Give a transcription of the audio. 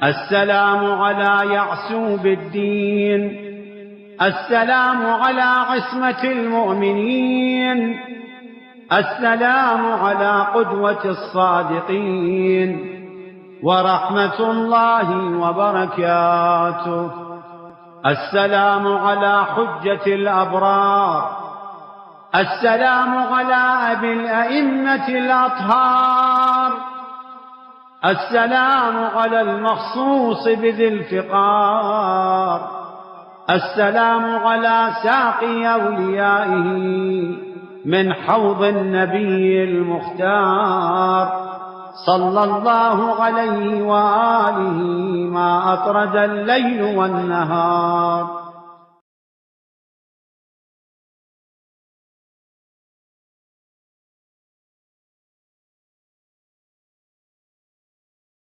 السلام على يعسوب الدين، السلام على عصمة المؤمنين، السلام على قدوة الصادقين، ورحمة الله وبركاته. السلام على حجة الأبرار، السلام على أبي الأئمة الأطهار، السلام على المخصوص بذي الفقار، السلام على ساقي أوليائه من حوض النبي المختار، صلى الله عليه وآله ما أطرد الليل والنهار.